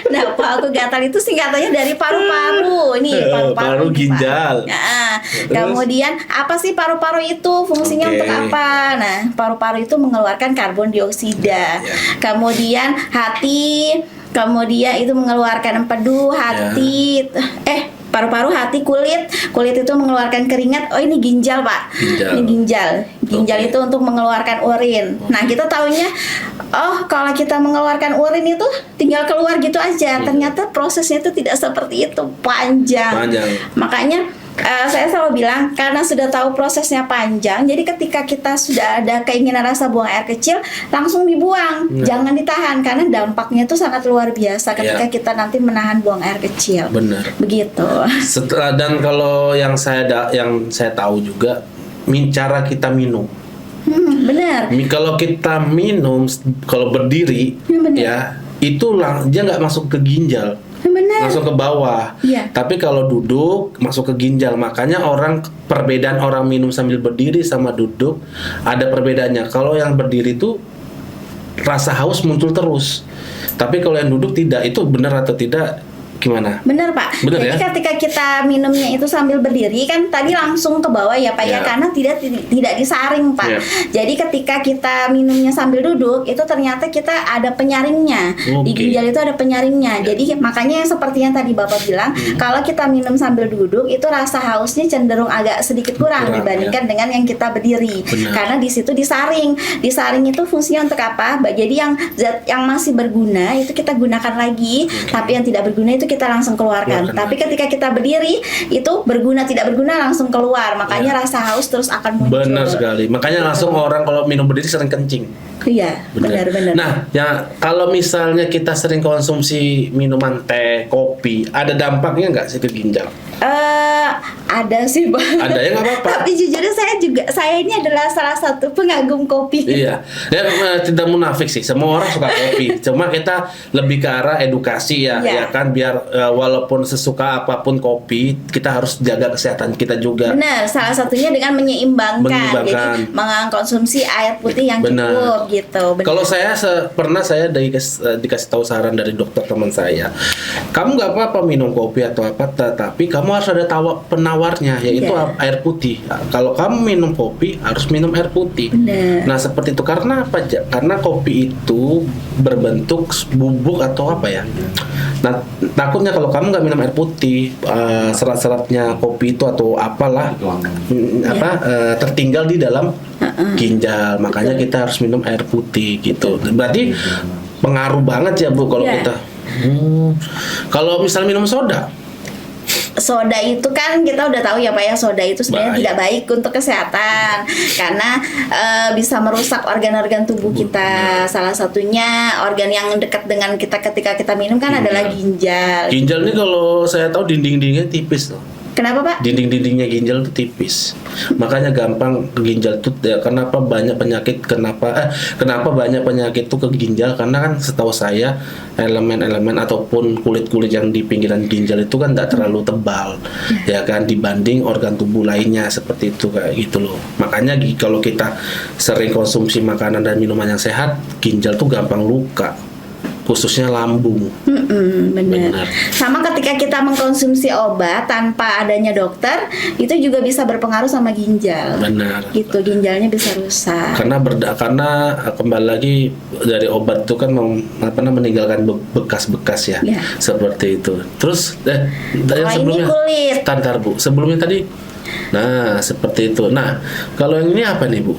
Nah, pahaku gatal itu singkatannya dari paru-paru. Ini paru-paru Paru nih, Pak. ginjal. Nah, kemudian apa sih paru-paru itu? Fungsinya untuk apa? Nah, paru-paru itu mengeluarkan karbon dioksida. Kemudian hati, kemudian itu mengeluarkan empedu, hati, paru-paru, hati, kulit itu mengeluarkan keringat. Oh, ini ginjal Pak. Ini ginjal itu untuk mengeluarkan urin. Nah, kita taunya kalau kita mengeluarkan urin itu tinggal keluar gitu aja. Ternyata prosesnya itu tidak seperti itu, panjang. Makanya saya selalu bilang, karena sudah tahu prosesnya panjang, jadi ketika kita sudah ada keinginan rasa buang air kecil, langsung dibuang, jangan ditahan, karena dampaknya itu sangat luar biasa ketika kita nanti menahan buang air kecil. Benar. Begitu. Dan kalau yang saya tahu juga, cara kita minum. Benar. Kalau kita minum, kalau berdiri, itu dia nggak masuk ke ginjal. Benar. Langsung ke bawah. Iya. Tapi kalau duduk masuk ke ginjal. Makanya perbedaan orang minum sambil berdiri sama duduk ada perbedaannya. Kalau yang berdiri itu rasa haus muncul terus. Tapi kalau yang duduk tidak. Itu benar atau tidak? Gimana? Benar Pak. Benar, jadi ketika kita minumnya itu sambil berdiri kan tadi langsung ke bawah ya Pak ya, karena tidak disaring Pak. Jadi ketika kita minumnya sambil duduk itu ternyata kita ada penyaringnya. Di ginjal itu ada penyaringnya. Jadi makanya seperti yang tadi Bapak bilang, kalau kita minum sambil duduk itu rasa hausnya cenderung agak sedikit kurang dibandingkan dengan yang kita berdiri. Karena di situ disaring. Disaring itu fungsinya untuk apa? Jadi yang zat yang masih berguna itu kita gunakan lagi, tapi yang tidak berguna itu kita langsung keluarkan. Tapi ketika kita berdiri itu berguna tidak berguna langsung keluar. Makanya rasa haus terus akan muncul. Benar sekali. Makanya langsung orang kalau minum berdiri sering kencing. Iya, benar. Nah, kalau misalnya kita sering konsumsi minuman teh, kopi, ada dampaknya nggak sih ke ginjal? Ada sih Pak. Ada ya, nggak apa-apa. Tapi jujur saya ini adalah salah satu pengagum kopi. Iya, tidak munafik sih. Semua orang suka kopi. Cuma kita lebih ke arah edukasi ya kan, biar walaupun sesuka apapun kopi, kita harus jaga kesehatan kita juga. Benar, salah satunya dengan menyeimbangkan. Jadi mengkonsumsi air putih yang cukup gitu. Kalau saya pernah dikasih tahu saran dari dokter teman saya, kamu nggak apa-apa minum kopi atau apa, tapi kamu harus ada penawarnya, yaitu air putih. Kalau kamu minum kopi harus minum air putih. Nah seperti itu. Karena apa? Karena kopi itu berbentuk bubuk atau apa ya. Nah takutnya kalau kamu nggak minum air putih, serat-seratnya kopi itu atau apalah tertinggal di dalam ginjal. Makanya kita harus minum air putih gitu. Berarti pengaruh banget ya Bu kalau kita. Kalau misalnya minum soda itu kan kita udah tahu ya Pak ya, soda itu sebenarnya tidak baik untuk kesehatan karena bisa merusak organ-organ tubuh kita. Salah satunya organ yang dekat dengan kita ketika kita minum kan adalah ginjal. Ginjal ini kalau saya tahu dinding-dindingnya tipis loh. Kenapa Pak? Dinding-dindingnya ginjal itu tipis, makanya gampang ke ginjal tuh ya. Kenapa banyak penyakit? Kenapa banyak penyakit tuh ke ginjal? Karena kan setahu saya elemen-elemen ataupun kulit-kulit yang di pinggiran ginjal itu kan tidak terlalu tebal, ya kan, dibanding organ tubuh lainnya seperti itu kayak gitu loh. Makanya kalau kita sering konsumsi makanan dan minuman yang sehat, ginjal tuh gampang luka. Khususnya lambung. Benar. Sama ketika kita mengkonsumsi obat tanpa adanya dokter, itu juga bisa berpengaruh sama ginjal. Benar. Gitu, ginjalnya bisa rusak. Karena kembali lagi dari obat itu kan meninggalkan bekas-bekas ya. Seperti itu. Terus sebelumnya, ini kulit. Tantar Bu. Sebelumnya tadi. Nah, seperti itu. Nah, kalau yang ini apa nih Bu?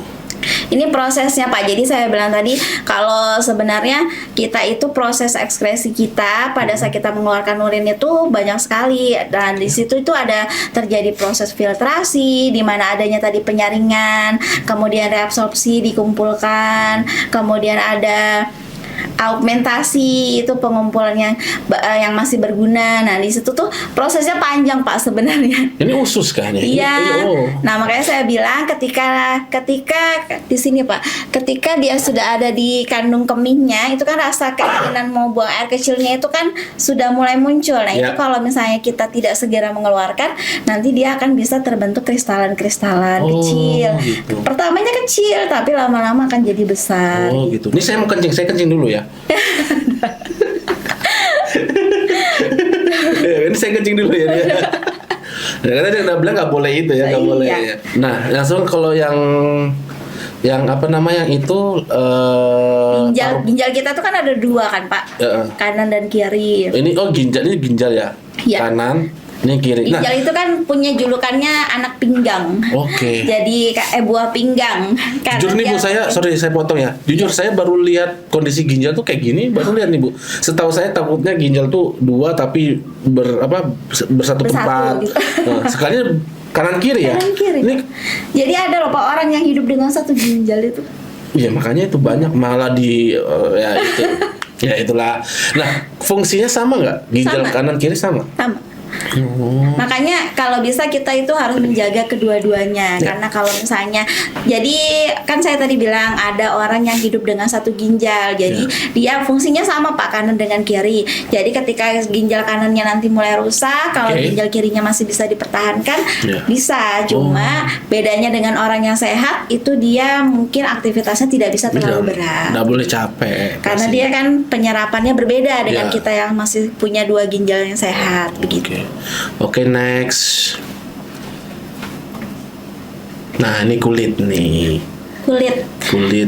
Ini prosesnya Pak. Jadi saya bilang tadi kalau sebenarnya kita itu proses ekskresi kita pada saat kita mengeluarkan urin itu banyak sekali, dan di situ itu ada terjadi proses filtrasi di mana adanya tadi penyaringan, kemudian reabsorpsi dikumpulkan, kemudian ada augmentasi, itu pengumpulan yang masih berguna. Nah, di situ tuh prosesnya panjang Pak sebenarnya. Ini usus kan ya? Iya. Nah, makanya saya bilang ketika di sini Pak, ketika dia sudah ada di kandung kemihnya, itu kan rasa keinginan mau buang air kecilnya itu kan sudah mulai muncul. Nah, itu kalau misalnya kita tidak segera mengeluarkan, nanti dia akan bisa terbentuk kristalan-kristalan kecil. Gitu. Pertamanya kecil, tapi lama-lama akan jadi besar. Oh gitu. Ini saya mau kencing, dulu ya. Ini saya kencing dulu ya. Karena dia udah bilang nggak boleh itu ya, nggak boleh. Ya. Nah, langsung kalau yang apa namanya itu ginjal kita tuh kan ada dua kan Pak, kanan dan kiri. Ini ginjal ya, kanan. Ini kiri. Ginjal itu kan punya julukannya anak pinggang. Oke. Jadi buah pinggang. Jujur nih Bu, saya potong ya. Jujur saya baru lihat kondisi ginjal tuh kayak gini, baru lihat nih Bu. Setahu saya takutnya ginjal tuh dua tapi bersatu tempat. Gitu. Nah, sekalinya kanan kiri ya. Kanan kiri. Jadi ada loh Pak orang yang hidup dengan satu ginjal itu. Iya, makanya itu banyak malah ya itu. Ya itulah. Nah, fungsinya sama nggak? Ginjal kanan kiri sama? Sama. Makanya kalau bisa kita itu harus menjaga kedua-duanya, karena kalau misalnya, jadi kan saya tadi bilang ada orang yang hidup dengan satu ginjal, jadi dia fungsinya sama Pak, kanan dengan kiri. Jadi ketika ginjal kanannya nanti mulai rusak, kalau ginjal kirinya masih bisa dipertahankan, bisa. Cuma bedanya dengan orang yang sehat itu dia mungkin aktivitasnya tidak bisa terlalu berat. Nggak boleh capek. Karena dia kan penyerapannya berbeda dengan kita yang masih punya dua ginjal yang sehat, begitu. Oke, next. Nah, ini kulit nih.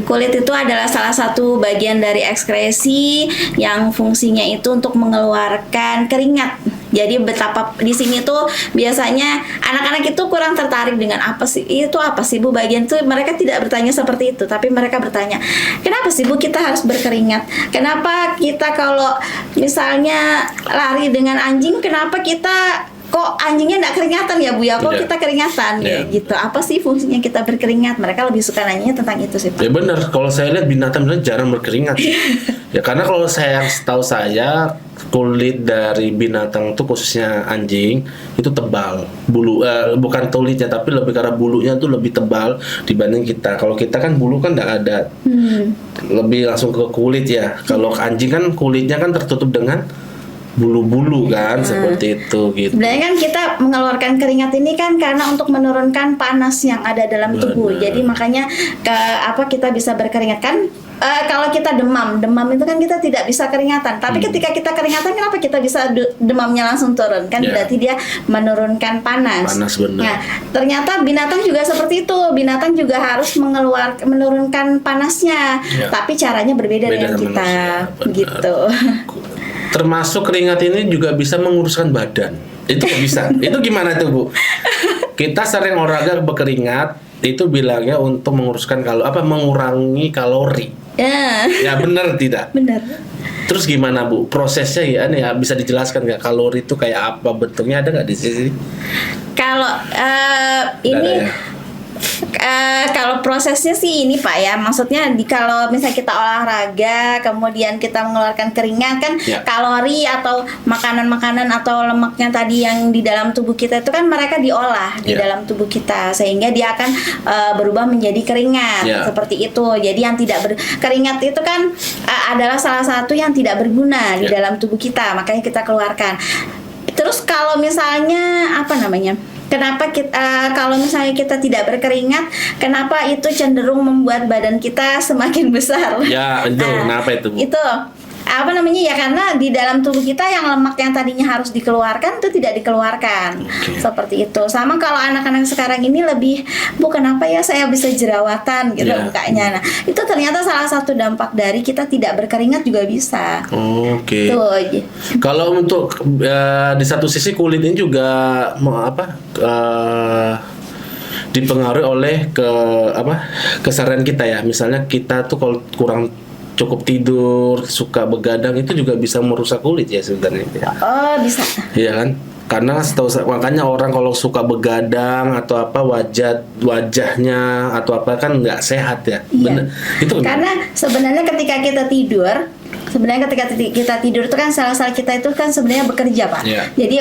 Kulit itu adalah salah satu bagian dari ekskresi yang fungsinya itu untuk mengeluarkan keringat. Jadi betapa di sini tuh biasanya anak-anak itu kurang tertarik dengan apa sih Bu bagian itu, mereka tidak bertanya seperti itu, tapi mereka bertanya, kenapa sih Bu kita harus berkeringat? Kenapa kita kalau misalnya lari dengan anjing, kenapa kita kok anjingnya nggak keringatan ya Bu ya, kok kita keringatan ya gitu, apa sih fungsinya kita berkeringat? Mereka lebih suka nanya tentang itu sih Pak. Ya benar, kalau saya lihat binatang jarang berkeringat. Ya karena kalau setahu saya kulit dari binatang itu khususnya anjing itu tebal, bukan kulitnya tapi lebih karena bulunya tuh lebih tebal dibanding kita. Kalau kita kan bulu kan nggak ada, lebih langsung ke kulit ya. Kalau anjing kan kulitnya kan tertutup dengan bulu-bulu kan, seperti itu gitu. Sebenarnya kan kita mengeluarkan keringat ini kan karena untuk menurunkan panas yang ada dalam tubuh. Jadi makanya kita bisa berkeringat kan. Kalau kita demam itu kan kita tidak bisa keringatan. Tapi ketika kita keringatan, kenapa kita bisa demamnya langsung turun? Kan berarti dia menurunkan panas. Benar. Nah, ternyata binatang juga seperti itu. Binatang juga harus menurunkan panasnya. Tapi caranya berbeda dengan kita. Gitu. termasuk keringat ini juga bisa menguruskan badan. Itu kok bisa. Itu gimana tuh, Bu? Kita sering olahraga berkeringat, itu bilangnya untuk menguruskan mengurangi kalori. Ya benar tidak? Benar. Terus gimana, Bu? Prosesnya ya bisa dijelaskan nggak, kalori itu kayak apa bentuknya, ada nggak di sini? Kalau Nggak ini ada ya? Kalau prosesnya sih ini Pak ya, maksudnya kalau misalnya kita olahraga kemudian kita mengeluarkan keringat kan, Ya. kalori atau makanan-makanan atau lemaknya tadi yang di dalam tubuh kita itu kan mereka diolah di Ya. dalam tubuh kita sehingga dia akan berubah menjadi keringat Ya. seperti itu. Jadi yang tidak keringat itu kan adalah salah satu yang tidak berguna di Ya. dalam tubuh kita, makanya kita keluarkan. Terus kalau misalnya kenapa kita kalau misalnya kita tidak berkeringat, kenapa itu cenderung membuat badan kita semakin besar? Ya, itu kenapa itu, Bu? Itu ya karena di dalam tubuh kita yang lemak yang tadinya harus dikeluarkan itu tidak dikeluarkan. Oke. Seperti itu. Sama kalau anak-anak sekarang ini lebih, Bu, kenapa ya saya bisa jerawatan gitu Ya. mukanya. Nah, itu ternyata salah satu dampak dari kita tidak berkeringat juga bisa. Oke. Tuh. Kalau untuk di satu sisi kulit ini juga dipengaruhi oleh keseharian kita ya. Misalnya kita tuh kalau kurang cukup tidur, suka begadang, itu juga bisa merusak kulit ya sebenarnya. Oh, bisa. Iya kan? Karena makanya orang kalau suka begadang atau wajahnya atau apa kan nggak sehat ya. Iya. Bener. Itu Karena sebenarnya ketika kita tidur itu kan sel-sel kita itu kan sebenarnya bekerja, Pak. Iya. Jadi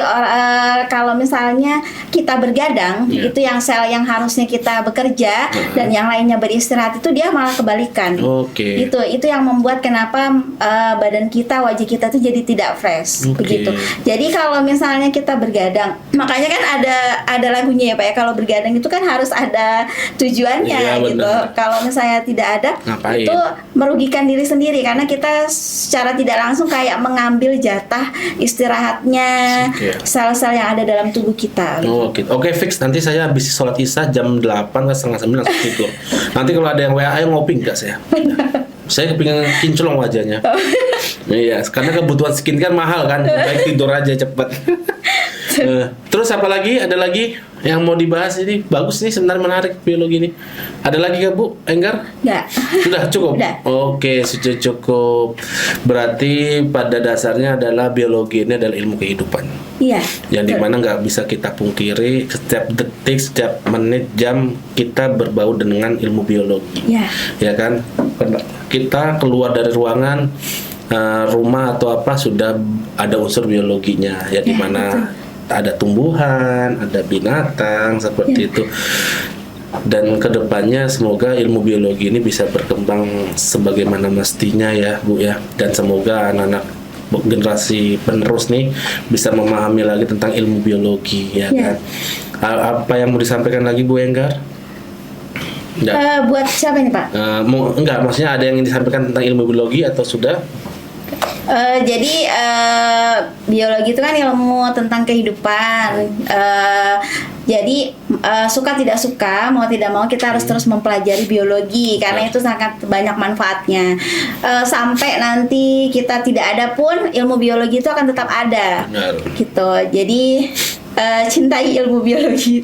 kalau misalnya kita bergadang, Iya. itu yang sel yang harusnya kita bekerja dan yang lainnya beristirahat itu dia malah kebalikan. Oke. Itu yang membuat kenapa badan kita, wajah kita tuh jadi tidak fresh, Oke. begitu. Jadi kalau misalnya kita bergadang, makanya kan ada lagunya ya, Pak ya. Kalau bergadang itu kan harus ada tujuannya Iya, gitu. benar. Kalau misalnya tidak ada, Ngapain? itu merugikan diri sendiri karena kita secara tidak langsung kayak mengambil jatah istirahatnya Oke. sel-sel yang ada dalam tubuh kita. Oh, gitu. Oke, fix. Nanti saya habis sholat isya jam 8 ke setengah 9 langsung tidur. Nanti kalau ada yang WA, ayo ngopi enggak saya? Saya kepingin kinclong wajahnya. Iya, karena kebutuhan skincare mahal kan. Baik tidur aja cepet. Terus apa lagi? Ada lagi yang mau dibahas ini? Bagus nih, sebenarnya menarik biologi ini. Ada lagi nggak, Bu Enggar? Enggak. Sudah cukup? Udah. Oke, sudah cukup. Berarti pada dasarnya adalah biologi ini adalah ilmu kehidupan. Iya. Yang betul. dimana nggak bisa kita pungkiri, setiap detik, setiap menit, jam kita berbau dengan ilmu biologi. Iya. Ya kan? Kita keluar dari ruangan, rumah atau apa, sudah ada unsur biologinya ya, di Ya, mana ada tumbuhan, ada binatang seperti itu. Dan kedepannya semoga ilmu biologi ini bisa berkembang sebagaimana mestinya ya, Bu ya. Dan semoga anak-anak generasi penerus nih bisa memahami lagi tentang ilmu biologi ya Ya. kan. Apa yang mau disampaikan lagi, Bu Enggar? Enggak. Buat siapa ini, Pak? Enggak, maksudnya ada yang disampaikan tentang ilmu biologi atau sudah? Jadi biologi itu kan ilmu tentang kehidupan. Jadi suka tidak suka, mau tidak mau kita harus terus mempelajari biologi karena itu sangat banyak manfaatnya. Sampai nanti kita tidak ada pun ilmu biologi itu akan tetap ada. Benar. Gitu. Jadi cintai ilmu biologi.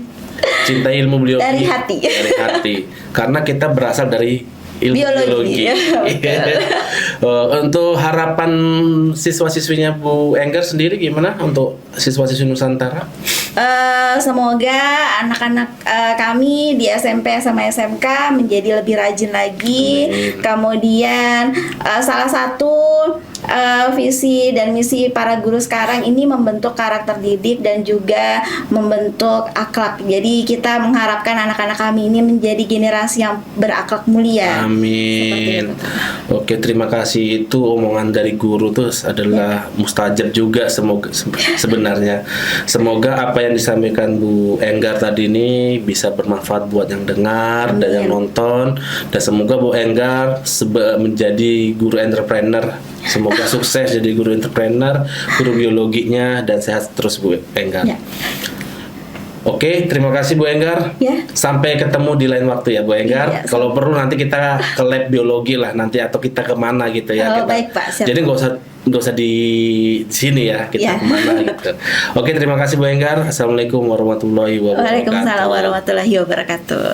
Cintai ilmu biologi Dari hati. Dari hati. Karena kita berasal dari ilmu biologi. Biologi, ya, Untuk harapan siswa-siswinya Bu Enggar sendiri gimana untuk siswa-siswi Nusantara? Semoga anak-anak kami di SMP sama SMK menjadi lebih rajin lagi. Amin. Kemudian salah satu visi dan misi para guru sekarang ini membentuk karakter didik dan juga membentuk akhlak. Jadi kita mengharapkan anak-anak kami ini menjadi generasi yang berakhlak mulia. Amin. Oke, terima kasih. Itu omongan dari guru tuh adalah mustajab juga sebenarnya. Semoga apa yang disampaikan Bu Enggar tadi ini bisa bermanfaat buat yang dengar dan yang nonton, dan semoga Bu Enggar menjadi guru entrepreneur. Semoga sukses jadi guru entrepreneur, guru biologinya, dan sehat terus Bu Enggar. Ya. Oke, terima kasih Bu Enggar. Ya. Sampai ketemu di lain waktu ya Bu Enggar. Iya, Kalau perlu nanti kita ke lab biologi lah nanti, atau kita kemana gitu ya. Oh, baik, Pak. Siap. Jadi nggak usah nggak usah di sini ya, kita Ya. kemana gitu. Oke, terima kasih Bu Enggar. Assalamualaikum warahmatullahi wabarakatuh. Waalaikumsalam warahmatullahi wabarakatuh.